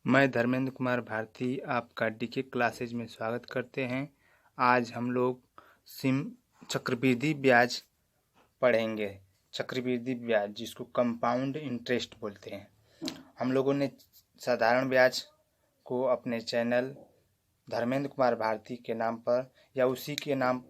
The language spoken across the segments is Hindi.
मैं धर्मेंद्र कुमार भारती आपका डीके क्लासेज में स्वागत करते हैं। आज हम लोग सिम चक्रवृद्धि ब्याज पढ़ेंगे। चक्रवृद्धि ब्याज जिसको कंपाउंड इंटरेस्ट बोलते हैं। हम लोगों ने साधारण ब्याज को अपने चैनल धर्मेंद्र कुमार भारती के नाम पर या उसी के नाम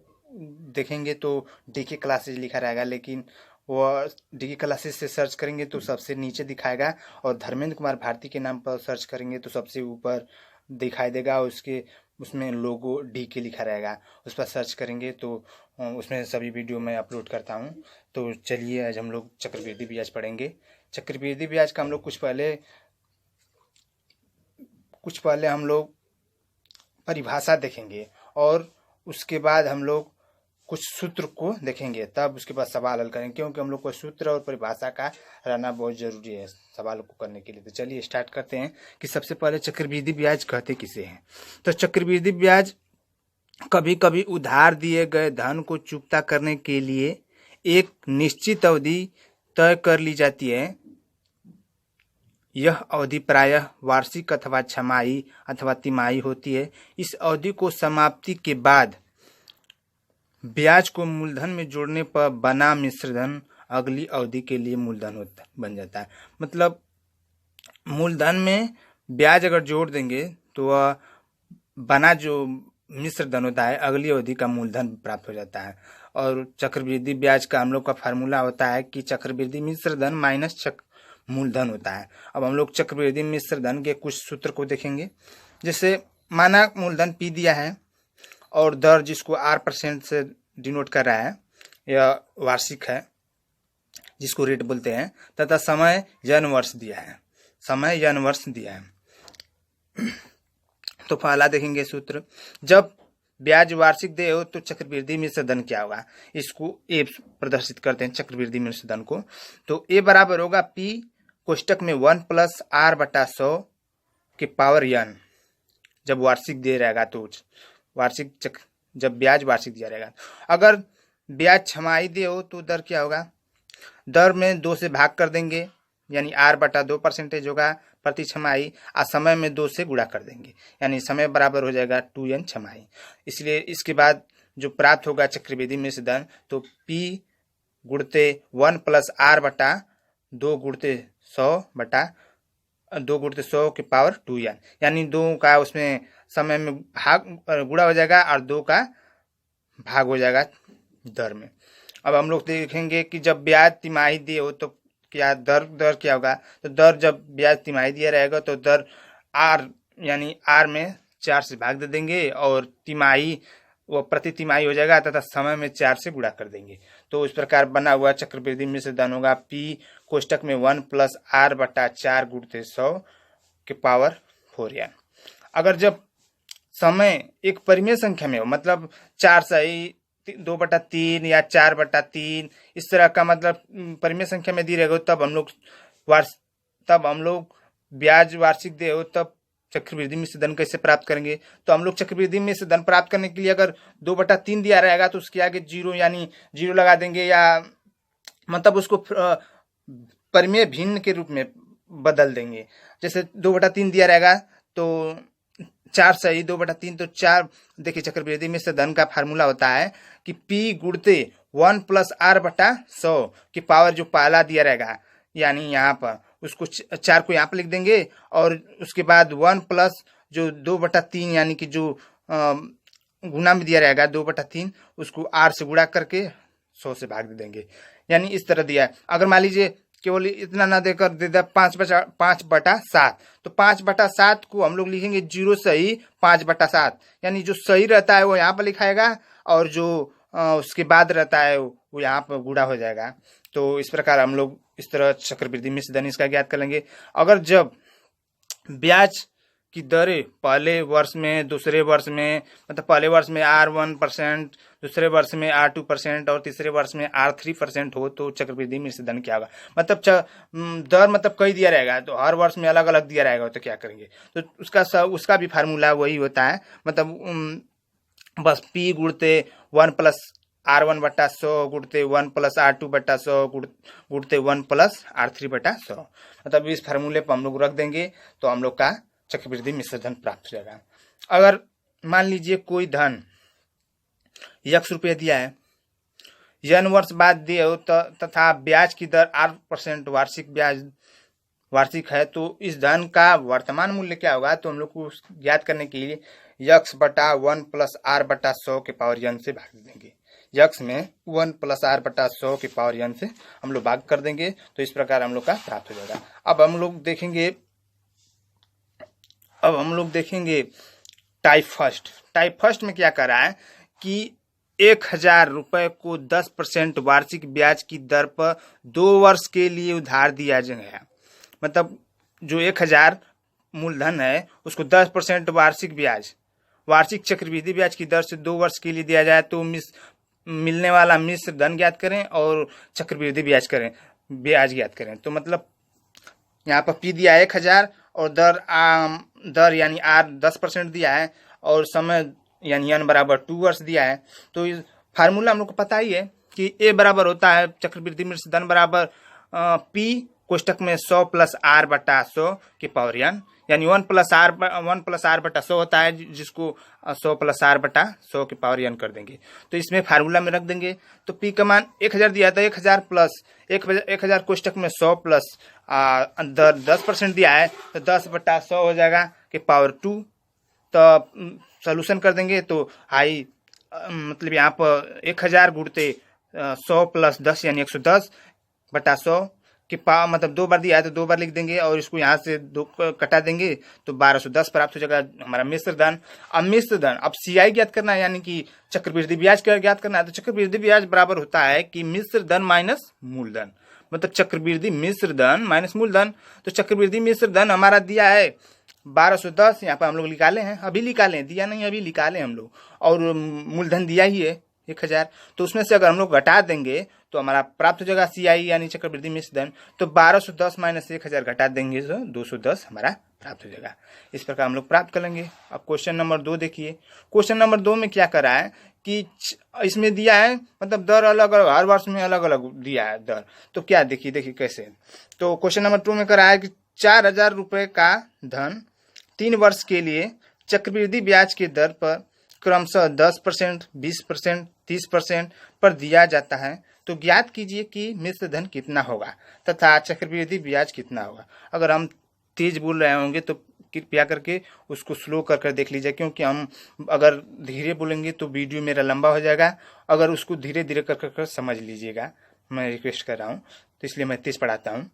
देखेंगे तो डीके क्लासेज लिखा रहेगा, लेकिन वो डीके क्लासेस से सर्च करेंगे तो सबसे नीचे दिखाएगा और धर्मेंद्र कुमार भारती के नाम पर सर्च करेंगे तो सबसे ऊपर दिखाई देगा। उसमें लोगो डीके लिखा रहेगा, उस पर सर्च करेंगे तो उसमें सभी वीडियो मैं अपलोड करता हूँ। तो चलिए आज हम लोग चक्रवृद्धि ब्याज पढ़ेंगे। चक्रवृद्धि ब्याज का हम लोग कुछ पहले हम लोग परिभाषा देखेंगे और उसके बाद हम लोग कुछ सूत्र को देखेंगे, तब उसके बाद सवाल हल करेंगे, क्योंकि हम लोग को सूत्र और परिभाषा का रहना बहुत जरूरी है सवाल को करने के लिए। तो चलिए स्टार्ट करते हैं कि सबसे पहले चक्रवृद्धि ब्याज कहते किसे हैं। तो चक्रवृद्धि ब्याज कभी कभी उधार दिए गए धन को चुकता करने के लिए एक निश्चित अवधि तय कर ली जाती है। यह अवधि प्रायः वार्षिक अथवा छमाही अथवा तिमाही होती है। इस अवधि को समाप्ति के बाद ब्याज को मूलधन में जोड़ने पर बना मिश्रधन अगली अवधि के लिए मूलधन बन जाता है। मतलब मूलधन में ब्याज अगर जोड़ देंगे तो वह बना जो मिश्रधन होता है अगली अवधि का मूलधन प्राप्त हो जाता है। और चक्रवृद्धि ब्याज का हम लोग का फार्मूला होता है कि चक्रवृद्धि मिश्रधन माइनस मूलधन होता है। अब हम लोग चक्रवृद्धि मिश्रधन के कुछ सूत्र को देखेंगे। जैसे माना मूलधन पी दिया है और दर जिसको R% से डिनोट कर रहा है, यह वार्षिक है जिसको रेट बोलते हैं, तथा समय यन वर्ष दिया है। तो पहला देखेंगे सूत्र, जब ब्याज वार्षिक दे हो तो चक्रवृद्धि मिश्रधन क्या होगा, इसको ए प्रदर्शित करते हैं चक्रवृद्धि मिश्रधन को। तो ए बराबर होगा P कोष्टक में 1 + R/100 के पावर n। जब वार्षिक दे रहेगा तो जब ब्याज वार्षिक दिया रहेगा। अगर ब्याज छमाही दे हो तो दर क्या होगा, दर में 2 से भाग कर देंगे, यानी R/2% होगा प्रति छमाही, और समय में 2 से गुणा कर देंगे, यानी समय बराबर हो जाएगा 2n छमाही। इसलिए इसके बाद जो प्राप्त होगा चक्रवृद्धि मिश्रधन, तो P गुणते 1 + R/2 गुणते 100 के पावर 2n, यानी 2 का उसमें समय में भाग गुणा हो जाएगा और 2 का भाग हो जाएगा दर में। अब हम लोग देखेंगे कि जब ब्याज तिमाही दिए हो तो क्या दर क्या होगा। तो दर जब ब्याज तिमाही दिया रहेगा तो दर R यानी R में 4 से भाग दे देंगे और तिमाही वो प्रति तिमाही हो जाएगा तथा समय में 4 से गुणा कर देंगे। तो इस प्रकार बना हुआ चक्रवृद्धि मिश्रधन होगा P कोष्टक में 1 + R/4 गुणते 100 के पावर 4n। अगर जब समय एक परिमेय संख्या में हो, मतलब 4 सही 2/3 या 4/3 इस तरह का, मतलब परिमेय संख्या में दी रहेगा, तब हम लोग ब्याज वार्षिक दे हो तब चक्रवृद्धि मिश्रधन कैसे प्राप्त करेंगे। तो हम लोग चक्रवृद्धि मिश्रधन प्राप्त करने के लिए अगर 2/3 दिया रहेगा तो उसके आगे 0 यानी 0 लगा देंगे, या मतलब उसको परिमेय भिन्न के रूप में बदल देंगे। जैसे 2/3 दिया रहेगा तो 4 सही 2/3 तो 4। देखिए चक्रवृद्धि मिश्रधन का फार्मूला होता है कि P गुणते 1 + R/100 की पावर जो पहला दिया रहेगा, यानी यहाँ पर उसको 4 को यहाँ पर लिख देंगे और उसके बाद 1 प्लस जो 2/3 यानी कि जो गुणा में दिया रहेगा 2/3, उसको R से गुणा करके 100 से भाग दे देंगे, यानी इस तरह दिया है। अगर मान लीजिए केवल इतना ना देकर दे दे 5/7, तो 5/7 को हम लोग लिखेंगे 0 सही 5/7, यानी जो सही रहता है वो यहाँ पर लिखाएगा और जो उसके बाद रहता है वो यहाँ पर गुणा हो जाएगा। तो इस प्रकार हम लोग इस तरह चक्रवृद्धि मिश्रधन इसका ज्ञात कर लेंगे। अगर जब ब्याज की दरें पहले वर्ष में दूसरे वर्ष में, मतलब पहले वर्ष में R1%, दूसरे वर्ष में R2% और तीसरे वर्ष में R3% हो तो चक्रवृद्धि मिश्रधन क्या होगा। मतलब दर मतलब कई दिया रहेगा तो हर वर्ष में अलग अलग दिया रहेगा तो क्या करेंगे। तो उसका भी फार्मूला वही होता है, मतलब बस P गुणते 1 + R1/100 गुणते 1 + R2/100 गुणते 1 + R3/100, मतलब इस फार्मूले पर हम लोग रख देंगे तो हम लोग का चक्रवृद्धि मिश्र धन प्राप्त हो जाएगा। अगर मान लीजिए कोई धन x रुपये दिया है, n वर्ष बाद दिए हो तथा ब्याज की दर 8% वार्षिक है, तो इस धन का वर्तमान मूल्य क्या होगा? तो हम लोग को ज्ञात करने के लिए x बटा 1 प्लस r बटा 100 के पावर n से भाग देंगे। x में 1 प्लस r बटा 100 के पावर n से हम लोग भाग कर देंगे, तो इस प्रकार हम लोग का प्राप्त हो जाएगा। अब हम लोग देखेंगे टाइप फर्स्ट में क्या कर रहा है कि 1000 रुपए को 10% वार्षिक ब्याज की दर पर 2 वर्ष के लिए उधार दिया जाएगा। मतलब जो 1000 मूलधन है उसको 10% वार्षिक चक्रवृद्धि ब्याज की दर से 2 वर्ष के लिए दिया जाए, तो मिलने वाला मिश्र धन ज्ञात करें और चक्रवृद्धि ब्याज ज्ञात करें। तो मतलब यहाँ पर P दिया है 1000 और दर यानी R 10% दिया है और समय यानी n बराबर 2 वर्ष दिया है। तो फार्मूला हम लोग को पता ही है कि A बराबर होता है चक्रवृद्धि मिश्र धन बराबर P कोष्टक में 100 प्लस R बटा 100 के पावर n, यानी 1 प्लस R बटा 100 होता है, जिसको 100 प्लस R बटा 100 के पावर n कर देंगे। तो इसमें फार्मूला में रख देंगे। तो P का मान 1000 दिया था, 1000 प्लस 1000 कोष्टक में 100 प्लस दर 10% दिया है, तो 10 बटा 100 हो जाएगा के पावर 2। तो सोल्यूशन कर देंगे तो मतलब यहाँ पर 1000 गुणते 100 प्लस 10 यानी 110 बटा 100 के मतलब 2 बार दिया है तो 2 बार लिख देंगे और इसको यहाँ से 2 कटा देंगे तो 1210 प्राप्त हो जाएगा हमारा मिश्र धन। अब CI ज्ञात करना है, यानी कि चक्रवृद्धि ब्याज ज्ञात करना है। तो चक्रवृद्धि ब्याज बराबर होता है कि मिश्र धन माइनस मूलधन, मतलब चक्रवृद्धि मिश्र धन माइनस मूलधन। तो चक्रवृद्धि मिश्र धन हमारा दिया है 1210, यहाँ पर हम लोग निकाले हैं, अभी निकाले, दिया नहीं अभी निकाले हम लोग, और मूलधन दिया ही है 1000। तो उसमें से अगर हम लोग घटा देंगे तो हमारा प्राप्त हो जाएगा CI यानी चक्रवृद्धि मिश्र धन। तो 1210 माइनस 1000 घटा देंगे तो 210 हमारा प्राप्त हो जाएगा। इस प्रकार हम लोग प्राप्त कर लेंगे। अब क्वेश्चन नंबर 2 देखिए। क्वेश्चन नंबर 2 में क्या करा है कि इसमें दिया है, मतलब दर अलग अलग, हर वर्ष में अलग अलग दिया है दर। तो क्या देखिए कैसे। तो क्वेश्चन नंबर 2 में करा है कि 4000 रुपए का धन 3 वर्ष के लिए चक्रवृद्धि ब्याज की दर पर क्रमशः 10%, 20%, 30% पर दिया जाता है। तो ज्ञात कीजिए कि मिश्र धन कितना होगा तथा चक्रवृद्धि ब्याज कितना होगा। अगर हम तेज बोल रहे होंगे तो कृपया करके उसको स्लो कर देख लीजिए, क्योंकि हम अगर धीरे बोलेंगे तो वीडियो मेरा लंबा हो जाएगा। अगर उसको धीरे धीरे कर समझ लीजिएगा, मैं रिक्वेस्ट कर रहा हूँ, तो इसलिए मैं तेज पढ़ाता हूँ।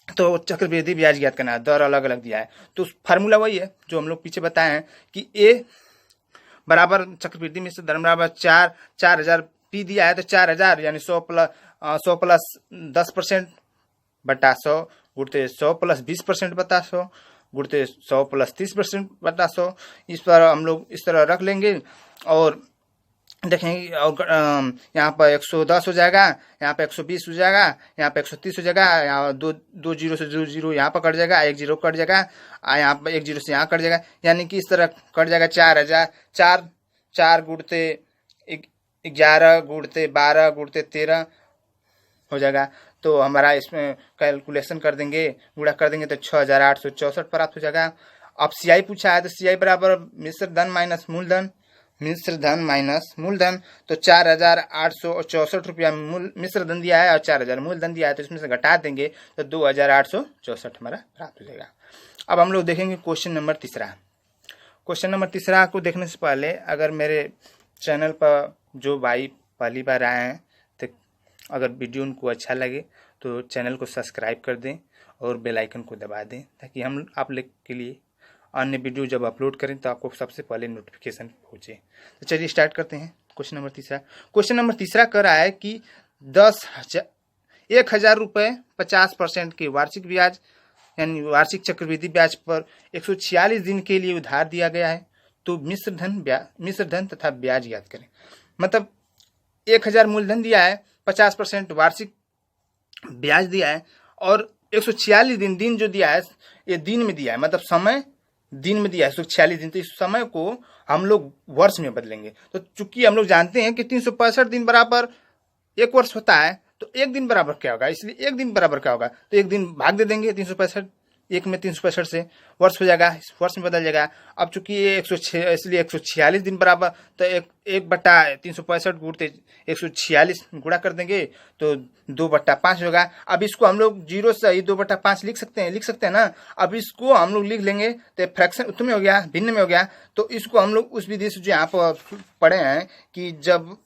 तो चक्रवृद्धि ब्याज ज्ञात करना है, दर अलग अलग दिया है। तो फार्मूला वही है जो हम लोग पीछे बताए हैं कि A बराबर चक्रवृद्धि मिश्र धन बराबर 4000 P दिया है, तो 4000 यानी 100 प्लस 10% बटा 100 गुणते 100 प्लस 20% बटा 100 गुणते 100 प्लस 30% बटा 100। इस पर हम लोग इस तरह रख लेंगे और देखेंगे, और यहाँ पर 110 हो जाएगा, यहाँ पे 120 हो जाएगा, यहाँ पे 130 हो जाएगा, यहाँ दो जीरो से 0 यहाँ पर कट जाएगा, 1 0 कट जाएगा, यहाँ पर 1 0 से यहाँ कट जाएगा, यानी कि इस तरह कट जाएगा। 4000 4 गुणते 11 गुणते 12 गुणते 13 हो जाएगा। तो हमारा इसमें कैलकुलेशन कर देंगे, गुणा कर देंगे तो 6864 प्राप्त हो जाएगा। अब CI पूछा है, तो CI बराबर मिश्र धन माइनस मूलधन। तो 4864 रुपया मिश्र धन दिया है और 4000 मूलधन दिया है, तो इसमें से घटा देंगे तो 2864 हमारा प्राप्त हो जाएगा। अब हम लोग देखेंगे क्वेश्चन नंबर 3। क्वेश्चन नंबर 3 को देखने से पहले अगर मेरे चैनल पर जो भाई पहली बार आए हैं, तो अगर वीडियो उनको अच्छा लगे तो चैनल को सब्सक्राइब कर दें और बेल आइकन को दबा दें, ताकि हम आप लोग के लिए अन्य वीडियो जब अपलोड करें तो आपको सबसे पहले नोटिफिकेशन पहुंचे। तो चलिए स्टार्ट करते हैं। Question number 3। क्वेश्चन नंबर 3 कर रहा है कि 1000 रुपये 50% के वार्षिक ब्याज यानी वार्षिक चक्रवृद्धि ब्याज पर 146 दिन के लिए उधार दिया गया है। तो मिश्र धन तथा ब्याज ज्ञात करें। मतलब 1000 मूलधन दिया है, 50% वार्षिक ब्याज दिया है और 146 दिन जो दिया है ये दिन में दिया है, मतलब समय दिन में दिया है 146 दिन। तो इस समय को हम लोग वर्ष में बदलेंगे। तो चूंकि हम लोग जानते हैं कि 365 दिन बराबर 1 वर्ष होता है, तो 1 दिन बराबर क्या होगा, इसलिए 1 दिन बराबर क्या होगा, तो 1 दिन भाग दे देंगे 365 एक में 365 से वर्ष हो जाएगा, इस वर्ष में बदल जाएगा। अब चूंकि ये 106 इसलिए 146 दिन बराबर, तो 1/365 गुणते 146 गुणा कर देंगे तो 2/5 होगा। अब इसको हम लोग 0 से ही 2/5 लिख सकते हैं ना। अब इसको हम लोग लिख लेंगे तो फ्रैक्शन उत्तर में हो गया, भिन्न में हो गया। तो इसको हम लोग उस विधि से जो यहाँ पर पढ़े हैं कि जब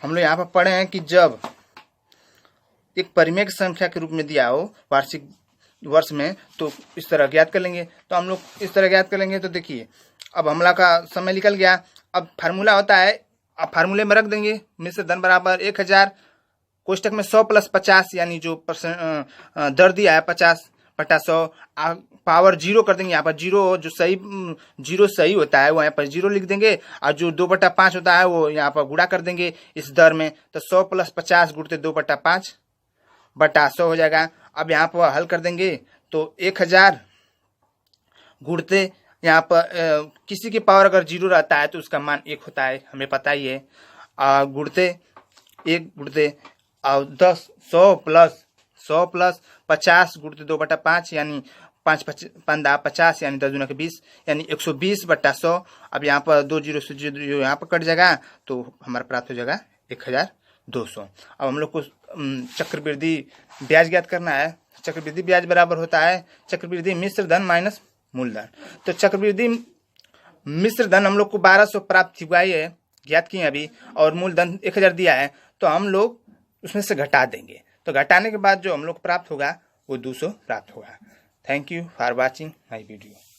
हम लोग यहाँ पर पढ़े हैं कि जब एक परिमेय की संख्या के रूप में दिया हो वार्षिक वर्ष में, तो इस तरह ज्ञात कर लेंगे। तो हम लोग इस तरह ज्ञात कर लेंगे। तो देखिए अब हमला का समय निकल गया। अब फार्मूला होता है, अब फार्मूले में रख देंगे मिश्र धन बराबर 1000 कोष्टक में 100 + 50, यानी जो दर दिया है 50/100 पावर 0 कर देंगे। यहाँ पर जीरो सही होता है वो यहाँ पर 0 लिख देंगे, और जो 2/5 होता है वो यहाँ पर गुणा कर देंगे इस दर में। तो 100 + 50 गुणते 2/5/100 हो जाएगा। अब यहाँ पर हल कर देंगे तो 1000 गुणते यहाँ पर किसी की पावर अगर 0 रहता है तो उसका मान 1 होता है, हमें पता ही है। गुणते 1 गुणते 100 + 50 गुणते 2/5, यानी 5×5 यानी 10 × 20, यानी 120/100। अब यहाँ पर 2 0 से 0 यहाँ पर कट जाएगा तो हमारा प्राप्त हो जाएगा 1200। अब हम लोग को चक्रवृद्धि ब्याज ज्ञात करना है। चक्रवृद्धि ब्याज बराबर होता है चक्रवृद्धि मिश्र धन माइनस मूलधन। तो चक्रवृद्धि मिश्र धन हम लोग को 1200 प्राप्त हुआ है, ज्ञात किए अभी, और मूलधन 1000 दिया है। तो हम लोग उसमें से घटा देंगे, तो घटाने के बाद जो हम लोग प्राप्त होगा वो 200 प्राप्त होगा। Thank you for watching my video.